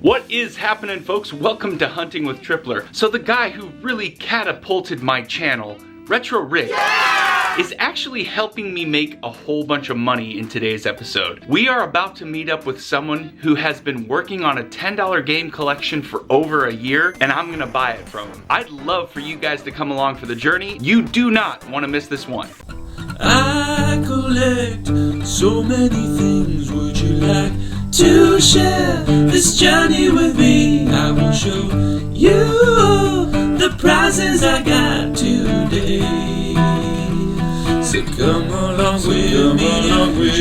What is happening, folks? Welcome to Hunting with Tripler. So the guy who really catapulted my channel, Retro Rick, is actually helping me make a whole bunch of money in today's episode. We are about to meet up with someone who has been working on a $10 game collection for over a year, and I'm gonna buy it from him. I'd love for you guys to come along for the journey. You do not want to miss this one. I collect so many things. Would you like to share this journey with me? I will show you the prizes I got today. So come along with me,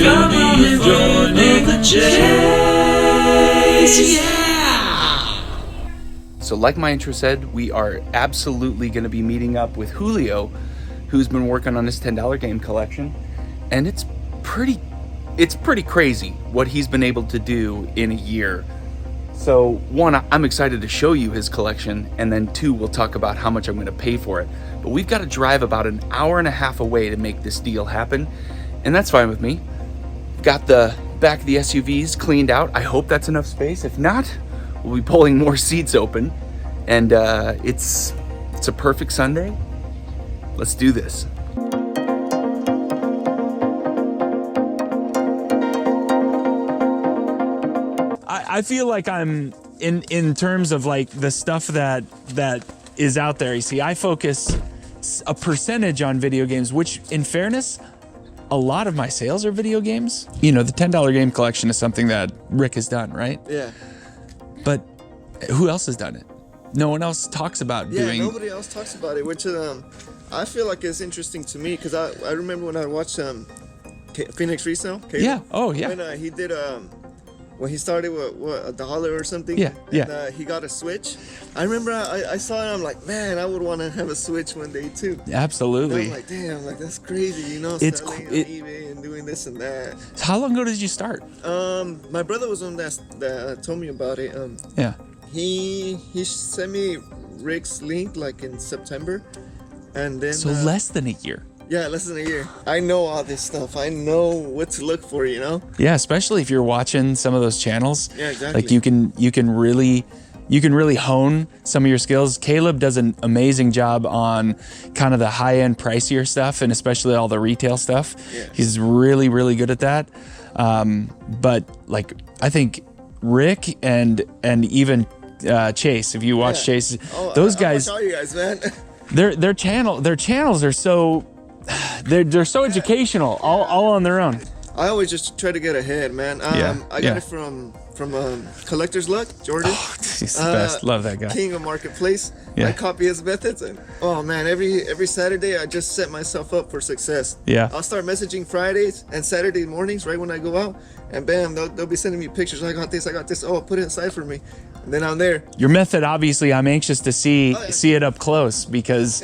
come on and join in the chase. Yeah! So like my intro said, we are absolutely gonna be meeting up with Julio, who's been working on this $10 game collection, and it's pretty crazy what he's been able to do in a year. So one, I'm excited to show you his collection, and then two, we'll talk about how much I'm going to pay for it. But we've got to drive about an hour and a half away to make this deal happen, and that's fine with me. Got the back of the SUVs cleaned out. I hope that's enough space. If not, we'll be pulling more seats open, and it's a perfect Sunday. Let's do this. I feel like I'm in terms of like the stuff that is out there. You see, I focus a percentage on video games, which in fairness, a lot of my sales are video games. You know, the $10 game collection is something that Rick has done, right? Yeah. But who else has done it? No one else talks about doing. Yeah, nobody else talks about it, which I feel like is interesting to me because I remember when I watched Phoenix Resale. Yeah. Oh, yeah. When he did when he started with what, $1 or something. Yeah. Yeah. And, he got a Switch. I remember I saw it. I'm like, man, I would want to have a Switch one day too. Absolutely. And I'm like, damn, like that's crazy, you know, It's selling on eBay and doing this and that. How long ago did you start? My brother was on that told me about it. Yeah. He sent me Rick's link like in September, and then So less than a year. yeah, less than a year. I know all this stuff. I know what to look for, you know. Yeah, especially if you're watching some of those channels. Yeah, exactly. Like you can really hone some of your skills. Caleb does an amazing job on kind of the high-end pricier stuff, and especially all the retail stuff. Yeah. He's really, really good at that. But like I think Rick and even Chase, if you watch Chase, those guys, I watch all you guys, man. their channels are so they're so educational, all on their own. I always just try to get ahead, man. I got it from Collector's Luck, Jordan. Oh, he's the best. Love that guy. King of Marketplace. Yeah. I copy his methods, and oh man, every Saturday I just set myself up for success. Yeah. I'll start messaging Fridays and Saturday mornings right when I go out, and bam, they'll be sending me pictures. I got this. Oh, put it aside for me, and then I'm there. Your method, obviously, I'm anxious to see it up close because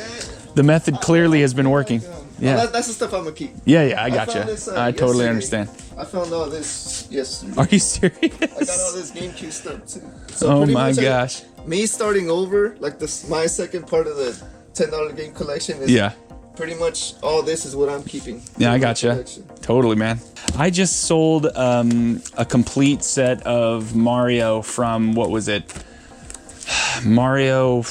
the method clearly has been working. Yeah, well, that's the stuff I'm gonna keep. Yeah, I gotcha. This, I totally yesterday. understand. I found all this yesterday. Are you serious? I got all this GameCube stuff too. So Oh pretty my much, gosh. Me starting over, like my second part of the $10 game collection is pretty much all this is what I'm keeping. Yeah, I gotcha. Collection. Totally, man. I just sold a complete set of Mario from, what was it? Mario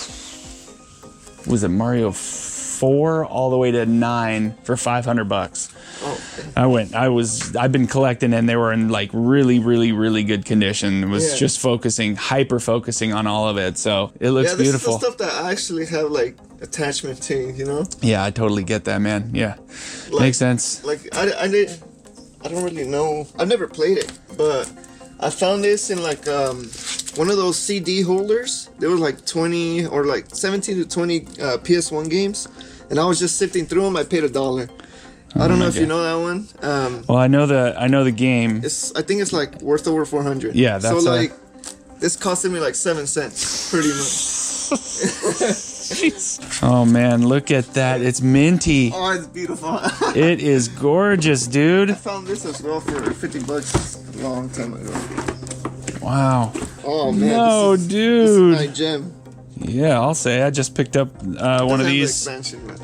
4 all the way to 9 for $500. Oh, okay. I've been collecting, and they were in like really, really, really good condition. It was just hyper focusing on all of it. So it looks beautiful. This is the stuff that I actually have like attachment to, you know? Yeah, I totally get that, man. Yeah. Like, Makes sense. Like I don't really know. I've never played it, but I found this in like one of those CD holders. There was like 20 or like 17 to 20 PS1 games, and I was just sifting through them. I paid $1. I don't know if you know that one. Well, I know the game. I think it's like worth over 400. Yeah, that's so like this costed me like 7 cents, pretty much. Oh man, look at that! It's minty. Oh, it's beautiful. It is gorgeous, dude. I found this as well for $50 a long time ago. Wow. Oh man. No, this dude. is my gem. Yeah, I'll say I just picked up one of these.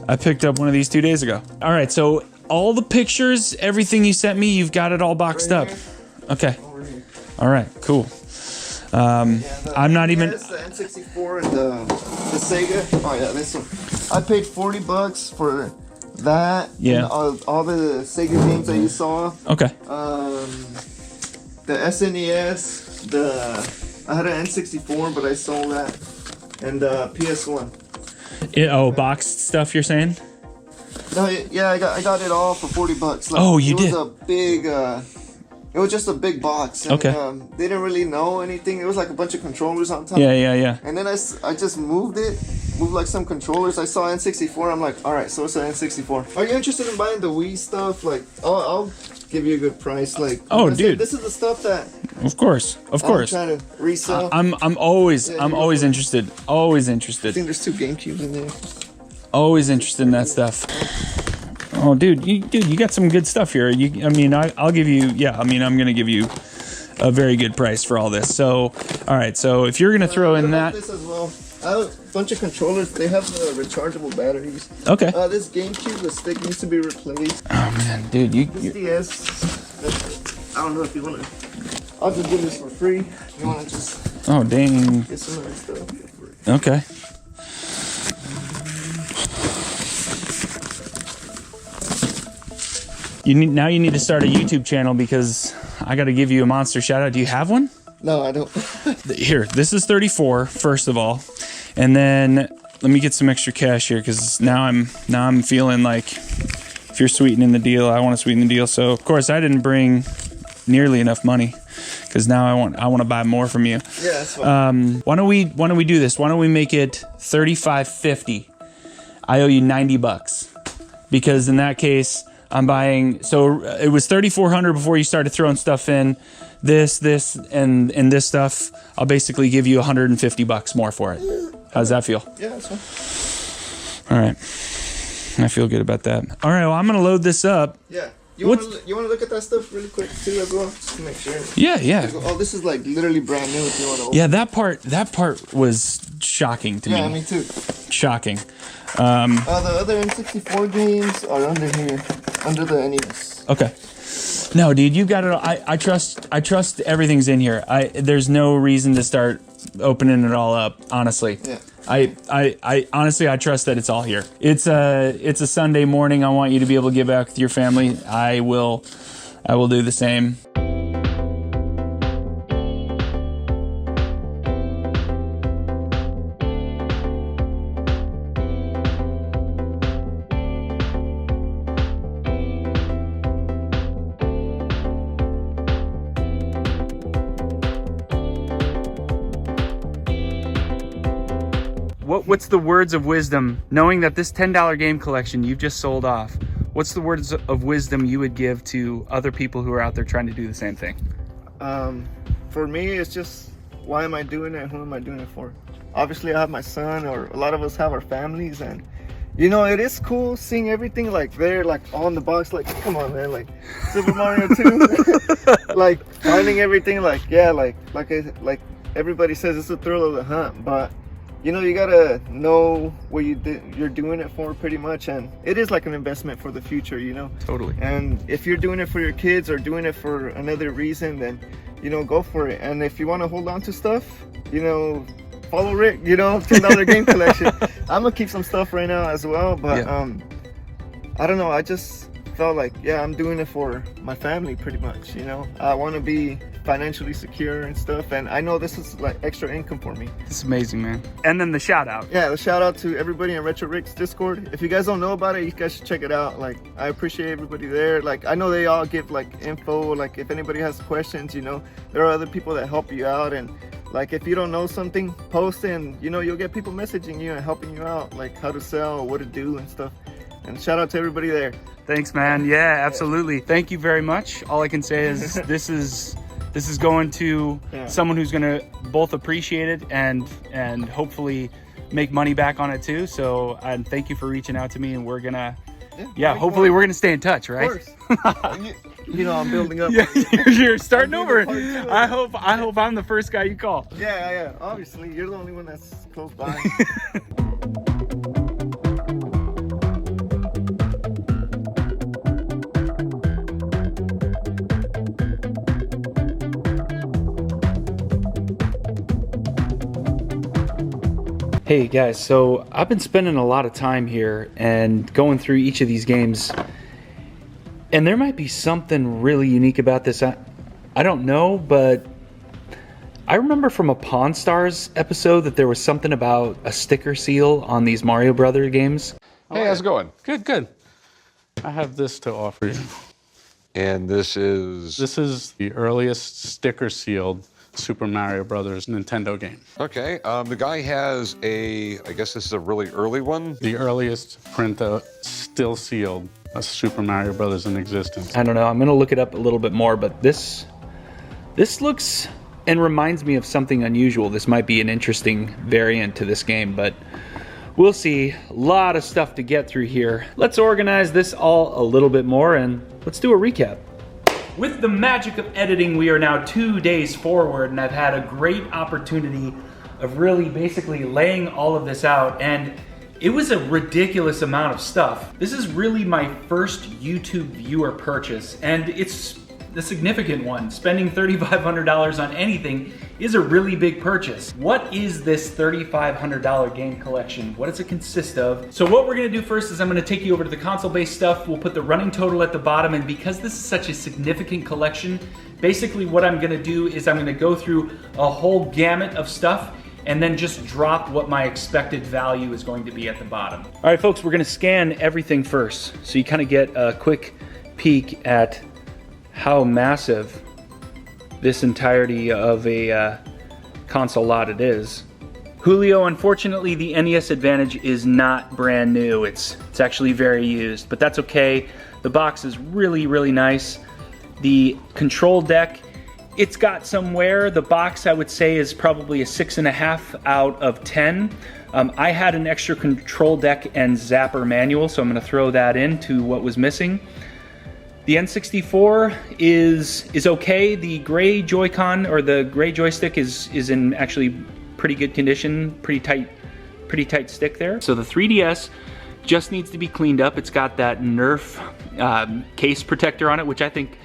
I picked up one of these 2 days ago. All right, so all the pictures, everything you sent me, you've got it all boxed up. Okay. All right, cool. I'm not even. The N64 and the Sega. Oh yeah, this one. I paid $40 for that. Yeah. And all the Sega games that you saw. Okay. The SNES. I had an N64, but I sold that. And PS1. Boxed stuff. You're saying? No, yeah, I got it all for $40. Like, Oh, you did? It was a big. It was just a big box. And, Okay. They didn't really know anything. It was like a bunch of controllers on top. Yeah. And then I just moved like some controllers. I saw N64. I'm like, all right, so it's an N64. Are you interested in buying the Wii stuff? Like, I'll give you a good price. Like, Oh, dude. this is the stuff that Of course. I'm trying to resell. I'm always Yeah, I'm always interested. Always I interested. think there's 2 GameCubes in there. Always interested in that stuff. Oh, dude, you got some good stuff here. I'll give you. Yeah, I'm gonna give you a very good price for all this. So, all right. So if you're gonna throw in that, This as well. I have a bunch of controllers. They have the rechargeable batteries. okay. This GameCube, the stick needs to be replaced. Oh man, dude, This DS. I don't know if you want to. I'll just give this for free. You want to just Oh dang. get some of this stuff for free. Okay. You need to start a YouTube channel because I got to give you a monster shout out. Do you have one? No, I don't. Here, this is 34 first of all, and then let me get some extra cash here because now I'm feeling like if you're sweetening the deal, I want to sweeten the deal. So of course I didn't bring nearly enough money because now I want to buy more from you. Yeah, that's fine. Why don't we do this? Why don't we make it $35.50? I owe you $90 because in that case I'm buying. So it was $3,400 before you started throwing stuff in. This, and this stuff. I'll basically give you $150 more for it. How's that feel? Yeah, that's fine. All right. I feel good about that. All right. Well, I'm gonna load this up. Yeah. You want to look at that stuff really quick too as well, just to make sure. Yeah. Oh, this is like literally brand new. If you want to. Open. Yeah, that part was shocking to me. Yeah, me too. Shocking. The other N64 games are under here, under the NES. Okay. No, dude, you got it. I trust everything's in here. There's no reason to start opening it all up. Honestly. Yeah. I honestly I trust that it's all here. It's a Sunday morning. I want you to be able to get back with your family. I will do the same. What's the words of wisdom, knowing that this $10 game collection you've just sold off, what's the words of wisdom you would give to other people who are out there trying to do the same thing? For me, it's just, why am I doing it? Who am I doing it for? Obviously, I have my son, or a lot of us have our families, and you know, it is cool seeing everything like there, like on the box. Like, come on, man, like Super Mario 2, like finding everything. Like, yeah, like everybody says, it's the thrill of the hunt, but you know, you gotta know what you're doing it for, pretty much, and it is like an investment for the future, you know. Totally. And if you're doing it for your kids or doing it for another reason, then you know, go for it. And if you want to hold on to stuff, you know, follow Rick. You know, $10 game collection. I'm gonna keep some stuff right now as well, but Yeah. I don't know. I just felt like, yeah, I'm doing it for my family, pretty much. You know, I want to be financially secure and stuff, and I know this is like extra income for me. It's amazing, man. And then the shout out. Yeah, the shout out to everybody in Retro Rick's Discord. If you guys don't know about it, you guys should check it out. Like, I appreciate everybody there. Like, I know they all give like info. Like, if anybody has questions, you know, there are other people that help you out. And like, if you don't know something, post, and you know, you'll get people messaging you and helping you out, like how to sell or what to do and stuff. And shout out to everybody there. Thanks, man. Yeah, absolutely. Thank you very much. All I can say is this is going to someone who's going to both appreciate it and hopefully make money back on it too. So, and thank you for reaching out to me, and we're gonna hopefully we're gonna stay in touch, right? Of course. you know, I'm building up. Yeah, you're starting over. I hope I'm the first guy you call. Yeah. Obviously, you're the only one that's close by. Hey guys, so I've been spending a lot of time here and going through each of these games, and there might be something really unique about this. I don't know, but I remember from a Pawn Stars episode that there was something about a sticker seal on these Mario Brother games. Hey, how's it going? Good, good. I have this to offer you. And this is... This is the earliest sticker sealed Super Mario Brothers Nintendo game. Okay, the guy has a, I guess this is a really early one. The earliest print still sealed a Super Mario Brothers in existence. I don't know, I'm gonna look it up a little bit more, but this looks and reminds me of something unusual. This might be an interesting variant to this game, but we'll see. A lot of stuff to get through here. Let's organize this all a little bit more and let's do a recap. With the magic of editing, we are now 2 days forward, and I've had a great opportunity of really basically laying all of this out, and it was a ridiculous amount of stuff. This is really my first YouTube viewer purchase, and it's the significant one. Spending $3,500 on anything is a really big purchase. What is this $3,500 game collection? What does it consist of? So what we're gonna do first is I'm gonna take you over to the console-based stuff. We'll put the running total at the bottom, and because this is such a significant collection, basically what I'm gonna do is I'm gonna go through a whole gamut of stuff and then just drop what my expected value is going to be at the bottom. All right, folks, we're gonna scan everything first, so you kind of get a quick peek at how massive this entirety of a console lot it is. Julio, unfortunately, the NES Advantage is not brand new. It's actually very used, but that's okay. The box is really, really nice. The control deck, it's got some wear. The box, I would say, is probably a 6.5 out of 10. I had an extra control deck and zapper manual, so I'm gonna throw that into what was missing. The N64 is okay. The gray Joy-Con or the gray joystick is in actually pretty good condition, pretty tight stick there. So the 3DS just needs to be cleaned up. It's got that Nerf case protector on it, which I think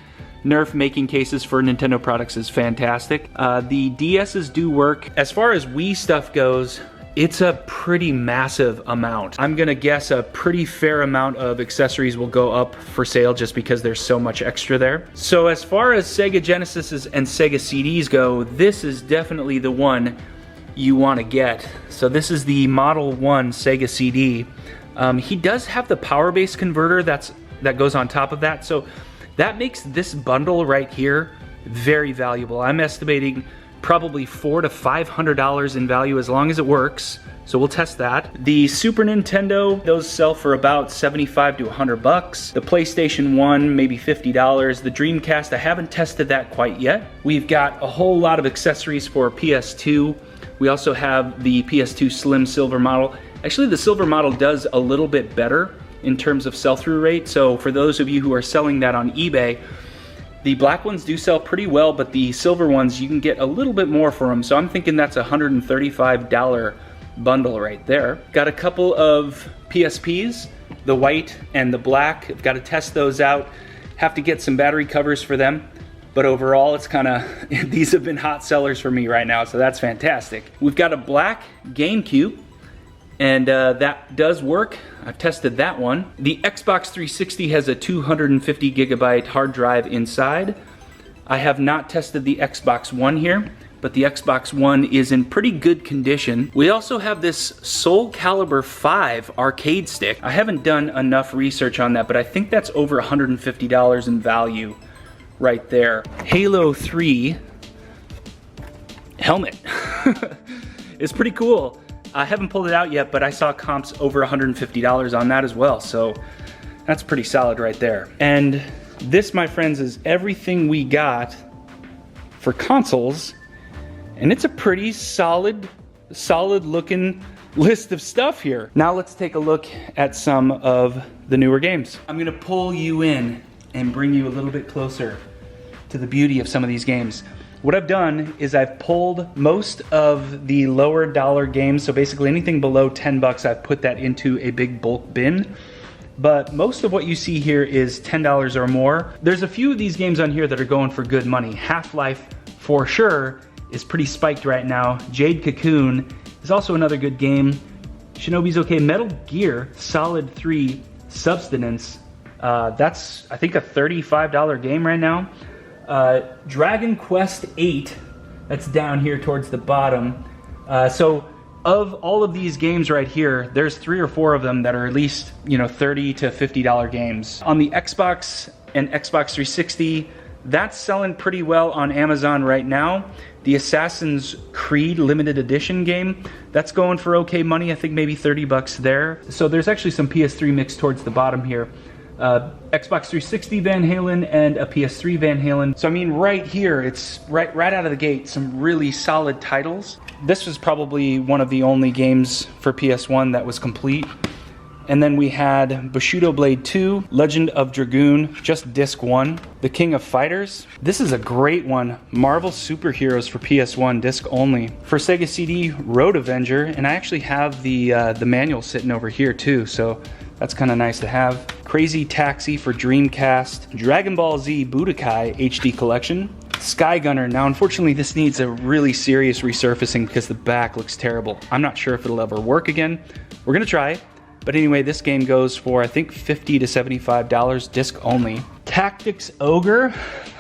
Nerf making cases for Nintendo products is fantastic. The DSs do work. As far as Wii stuff goes, it's a pretty massive amount. I'm gonna guess a pretty fair amount of accessories will go up for sale just because there's so much extra there. So as far as Sega Genesises and Sega CDs go, this is definitely the one you wanna get. So this is the Model 1 Sega CD. He does have the power base converter that goes on top of that. So that makes this bundle right here very valuable. I'm estimating probably $400 to $500 in value as long as it works. So we'll test that. The Super Nintendo, those sell for about $75 to $100. The PlayStation 1, maybe $50. The Dreamcast, I haven't tested that quite yet. We've got a whole lot of accessories for PS2. We also have the PS2 Slim Silver model. Actually, the Silver model does a little bit better in terms of sell-through rate. So for those of you who are selling that on eBay, the black ones do sell pretty well, but the silver ones, you can get a little bit more for them. So I'm thinking that's a $135 bundle right there. Got a couple of PSPs, the white and the black. I've got to test those out. Have to get some battery covers for them. But overall, it's kind of, these have been hot sellers for me right now, so that's fantastic. We've got a black GameCube, and that does work. I've tested that one. The Xbox 360 has a 250 gigabyte hard drive inside. I have not tested the Xbox One here, but the Xbox One is in pretty good condition. We also have this Soul Calibur 5 arcade stick. I haven't done enough research on that, but I think that's over $150 in value right there. Halo 3 helmet. It's pretty cool. I haven't pulled it out yet, but I saw comps over $150 on that as well, so that's pretty solid right there. And this, my friends, is everything we got for consoles, and it's a pretty solid looking list of stuff here. Now let's take a look at some of the newer games. I'm gonna pull you in and bring you a little bit closer to the beauty of some of these games. What I've done is I've pulled most of the lower dollar games, so basically anything below 10 bucks, I've put that into a big bulk bin. But most of what you see here is $10 or more. There's a few of these games on here that are going for good money. Half-Life, for sure, is pretty spiked right now. Jade Cocoon is also another good game. Shinobi's okay. Metal Gear Solid 3 Substance. That's, I think, a $35 game right now. Dragon Quest 8. That's down here towards the bottom. So of all of these games right here, there's 3 or 4 of them that are at least, $30 to $50 games. On the Xbox and Xbox 360, that's selling pretty well on Amazon right now. The Assassin's Creed limited edition game, that's going for okay money. I think maybe 30 bucks there. So there's actually some PS3 mix towards the bottom here. Xbox 360 Van Halen and a PS3 Van Halen. So I mean, right here, it's right out of the gate, some really solid titles. This was probably one of the only games for PS1 that was complete. And then we had Bushido Blade 2, Legend of Dragoon, just disc 1, The King of Fighters. This is a great one, Marvel Superheroes for PS1, disc only. For Sega CD, Road Avenger, and I actually have the manual sitting over here too, so that's kind of nice to have. Crazy Taxi for Dreamcast, Dragon Ball Z Budokai HD Collection, Sky Gunner. Now, unfortunately, this needs a really serious resurfacing because the back looks terrible. I'm not sure if it'll ever work again. We're gonna try. But anyway, this game goes for, I think, $50 to $75, disc only. Tactics Ogre,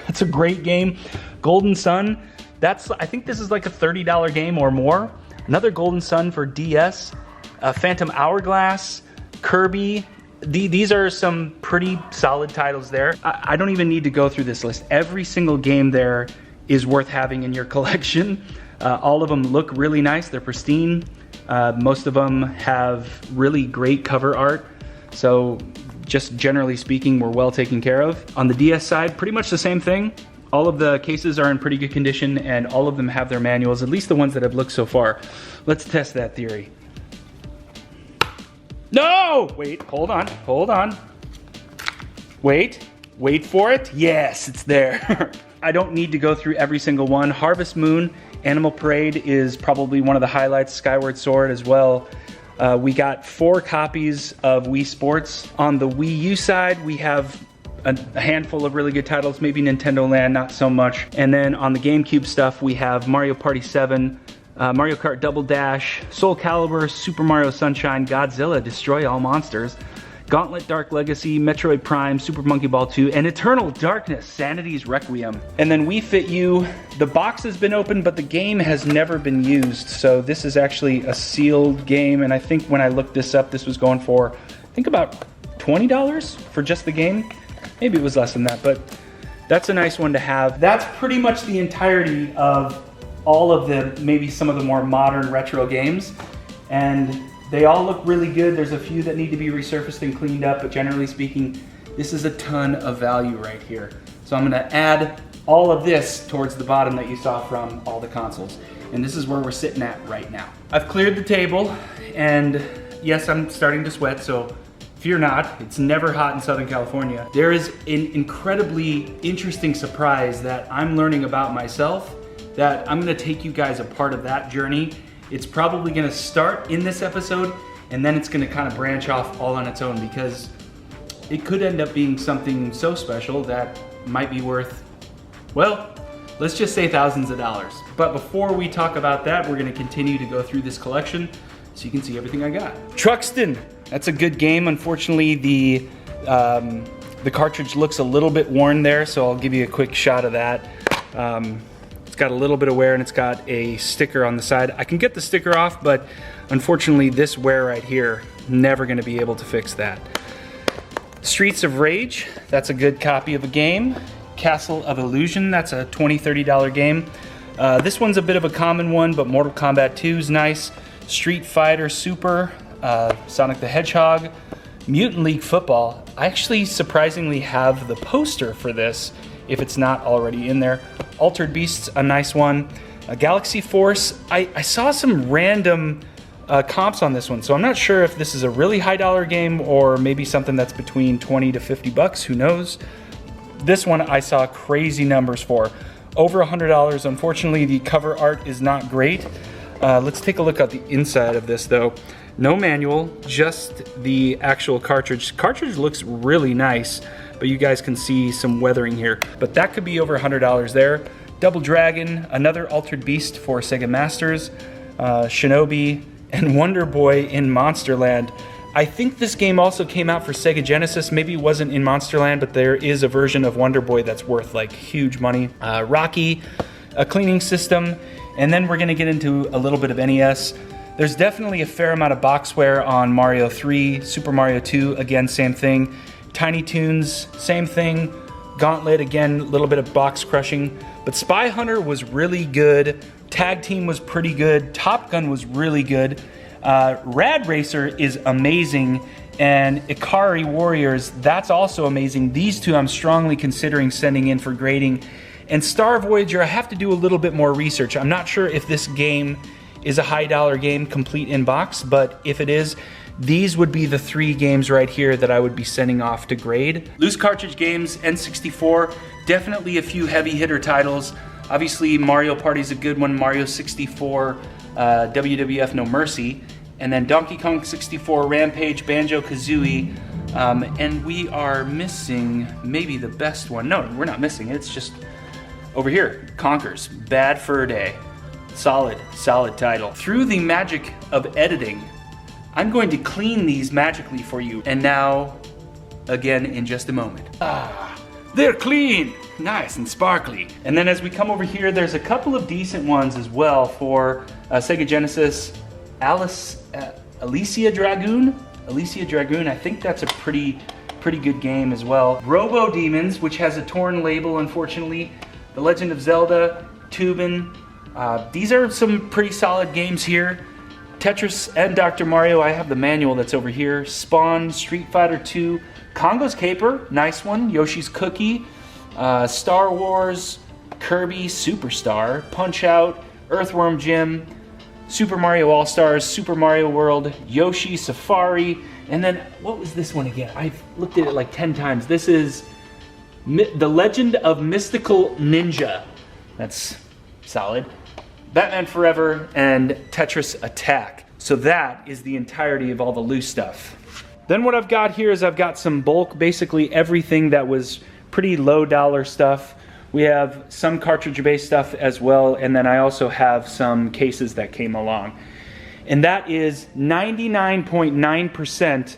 that's a great game. Golden Sun, I think this is like a $30 game or more. Another Golden Sun for DS. Phantom Hourglass, Kirby. These are some pretty solid titles there. I don't even need to go through this list. Every single game there is worth having in your collection. All of them look really nice, they're pristine. Most of them have really great cover art, so just generally speaking, we're well taken care of. On the DS side, pretty much the same thing. All of the cases are in pretty good condition, and all of them have their manuals, at least the ones that I've looked so far. Let's test that theory. No! Wait, hold on. Wait for it. Yes, it's there. I don't need to go through every single one. Harvest Moon, Animal Parade is probably one of the highlights, Skyward Sword as well. We got 4 copies of Wii Sports. On the Wii U side, we have a handful of really good titles, maybe Nintendo Land, not so much. And then on the GameCube stuff, we have Mario Party 7, Mario Kart Double Dash, Soul Calibur, Super Mario Sunshine, Godzilla Destroy All Monsters, Gauntlet Dark Legacy, Metroid Prime, Super Monkey Ball 2, and Eternal Darkness, Sanity's Requiem. And then Wii Fit U, the box has been opened, but the game has never been used. So this is actually a sealed game, and I think when I looked this up, this was going for, I think about $20 for just the game. Maybe it was less than that, but that's a nice one to have. That's pretty much the entirety of all of the, maybe some of the more modern retro games. And they all look really good. There's a few that need to be resurfaced and cleaned up, but generally speaking, this is a ton of value right here. So I'm gonna add all of this towards the bottom that you saw from all the consoles. And this is where we're sitting at right now. I've cleared the table, and yes, I'm starting to sweat, so fear not, it's never hot in Southern California. There is an incredibly interesting surprise that I'm learning about myself that I'm gonna take you guys a part of that journey. It's probably gonna start in this episode, and then it's gonna kind of branch off all on its own, because it could end up being something so special that might be worth, well, let's just say thousands of dollars. But before we talk about that, we're gonna continue to go through this collection so you can see everything I got. Truxton, that's a good game. Unfortunately, the cartridge looks a little bit worn there, so I'll give you a quick shot of that. It's got a little bit of wear, and it's got a sticker on the side. I can get the sticker off, but unfortunately this wear right here, never gonna be able to fix that. Streets of Rage, that's a good copy of a game. Castle of Illusion, that's a $20, $30 game. This one's a bit of a common one, but Mortal Kombat 2 is nice. Street Fighter Super, Sonic the Hedgehog, Mutant League Football. I actually surprisingly have the poster for this, if it's not already in there. Altered Beasts, a nice one. Galaxy Force, I saw some random comps on this one, so I'm not sure if this is a really high dollar game or maybe something that's between 20 to 50 bucks, who knows. This one I saw crazy numbers for. Over $100. Unfortunately, the cover art is not great. Let's take a look at the inside of this though. No manual, just the actual cartridge. Cartridge looks really nice, but you guys can see some weathering here. But that could be over $100 there. Double Dragon, another Altered Beast for Sega Masters. Shinobi, and Wonder Boy in Monsterland. I think this game also came out for Sega Genesis. Maybe it wasn't in Monsterland, but there is a version of Wonder Boy that's worth like huge money. Rocky, a cleaning system, and then we're gonna get into a little bit of NES. There's definitely a fair amount of boxware on Mario 3, Super Mario 2, again, same thing. Tiny Toons, same thing. Gauntlet, again, a little bit of box crushing. But Spy Hunter was really good. Tag Team was pretty good. Top Gun was really good. Rad Racer is amazing, and Ikari Warriors, that's also amazing. These two I'm strongly considering sending in for grading. And Star Voyager, I have to do a little bit more research. I'm not sure if this game is a high dollar game complete in box, but if it is, these would be the 3 games right here that I would be sending off to grade. Loose cartridge games, N64, definitely a few heavy hitter titles. Obviously Mario Party's a good one, Mario 64, WWF No Mercy, and then Donkey Kong 64, Rampage, Banjo-Kazooie, and we are missing maybe the best one. No, we're not missing it, it's just over here, Conker's Bad Fur Day. Solid title. Through the magic of editing, I'm going to clean these magically for you. And now, again in just a moment. They're clean! Nice and sparkly. And then as we come over here, there's a couple of decent ones as well for Sega Genesis. Alicia Dragoon, I think that's a pretty good game as well. Robo Demons, which has a torn label, unfortunately. The Legend of Zelda, Tubin. These are some pretty solid games here. Tetris and Dr. Mario, I have the manual that's over here. Spawn, Street Fighter 2, Congo's Caper, nice one. Yoshi's Cookie, Star Wars, Kirby Superstar, Punch-Out, Earthworm Jim, Super Mario All-Stars, Super Mario World, Yoshi Safari, and then, what was this one again? I've looked at it like 10 times. This is The Legend of Mystical Ninja. That's solid. Batman Forever, and Tetris Attack. So that is the entirety of all the loose stuff. Then what I've got here is I've got some bulk, basically everything that was pretty low dollar stuff. We have some cartridge-based stuff as well, and then I also have some cases that came along. And that is 99.9%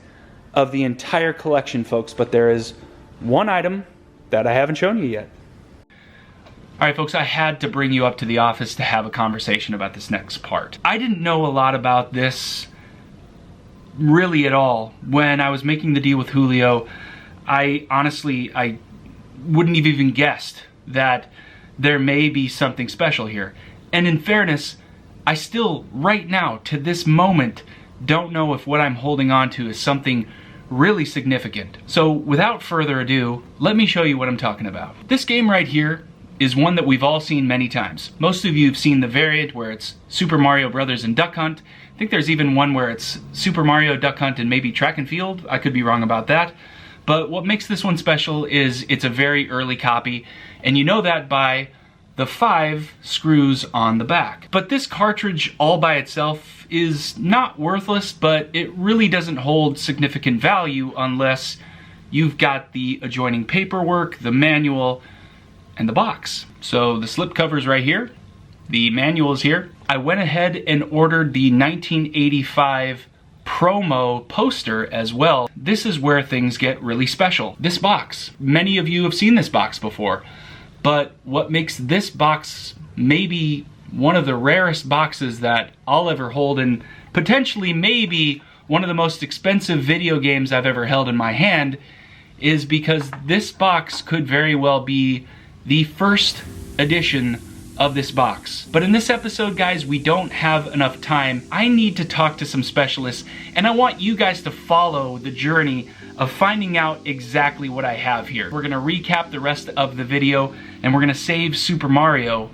of the entire collection, folks, but there is one item that I haven't shown you yet. All right, folks, I had to bring you up to the office to have a conversation about this next part. I didn't know a lot about this really at all. When I was making the deal with Julio, I wouldn't have even guessed that there may be something special here. And in fairness, I still, right now, to this moment, don't know if what I'm holding on to is something really significant. So without further ado, let me show you what I'm talking about. This game right here is one that we've all seen many times. Most of you have seen the variant where it's Super Mario Brothers and Duck Hunt. I think there's even one where it's Super Mario, Duck Hunt, and maybe Track and Field. I could be wrong about that. But what makes this one special is it's a very early copy, and you know that by the 5 screws on the back. But this cartridge all by itself is not worthless, but it really doesn't hold significant value unless you've got the adjoining paperwork, the manual, and the box. So the slip cover's right here, the manual is here. I went ahead and ordered the 1985 promo poster as well. This is where things get really special. This box, many of you have seen this box before, but what makes this box maybe one of the rarest boxes that I'll ever hold, and potentially maybe one of the most expensive video games I've ever held in my hand, is because this box could very well be the first edition of this box. But in this episode, guys, we don't have enough time. I need to talk to some specialists, and I want you guys to follow the journey of finding out exactly what I have here. We're gonna recap the rest of the video, and we're gonna save Super Mario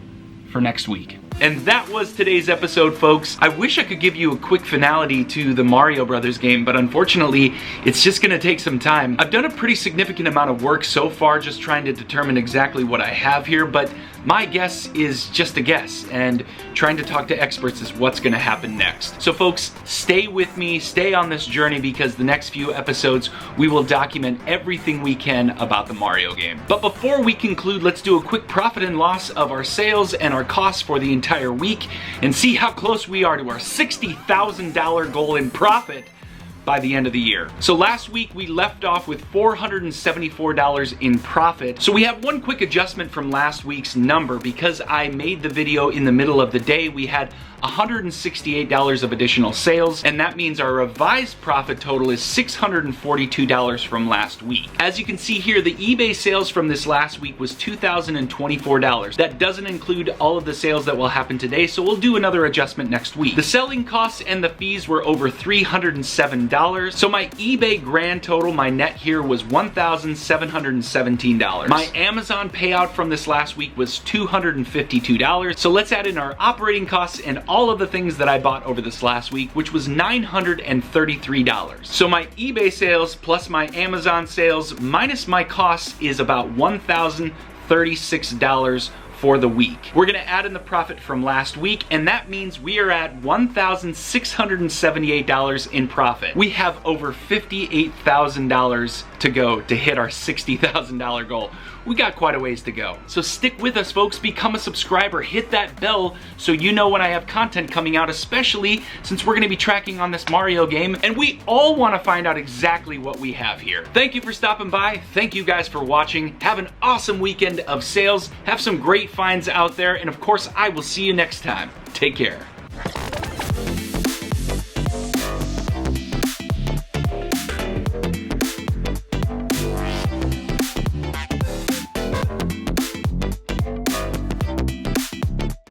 for next week. And that was today's episode, folks. I wish I could give you a quick finality to the Mario Brothers game, but unfortunately, it's just gonna take some time. I've done a pretty significant amount of work so far just trying to determine exactly what I have here, but my guess is just a guess, and trying to talk to experts is what's gonna happen next. So folks, stay with me, stay on this journey, because the next few episodes, we will document everything we can about the Mario game. But before we conclude, let's do a quick profit and loss of our sales and our costs for the entire entire week and see how close we are to our $60,000 goal in profit by the end of the year. So last week we left off with $474 in profit. So we have one quick adjustment from last week's number. Because I made the video in the middle of the day, we had $168 of additional sales, and that means our revised profit total is $642 from last week. As you can see here, the eBay sales from this last week was $2,024. That doesn't include all of the sales that will happen today, so we'll do another adjustment next week. The selling costs and the fees were over $307, so my eBay grand total, my net here, was $1,717. My Amazon payout from this last week was $252, so let's add in our operating costs and all of the things that I bought over this last week, which was $933. So my eBay sales plus my Amazon sales minus my costs is about $1,036 for the week. We're gonna add in the profit from last week, and that means we are at $1,678 in profit. We have over $58,000 to go to hit our $60,000 goal. We got quite a ways to go. So stick with us, folks. Become a subscriber, hit that bell so you know when I have content coming out, especially since we're gonna be tracking on this Mario game, and we all wanna find out exactly what we have here. Thank you for stopping by. Thank you guys for watching. Have an awesome weekend of sales. Have some great finds out there, and of course, I will see you next time. Take care.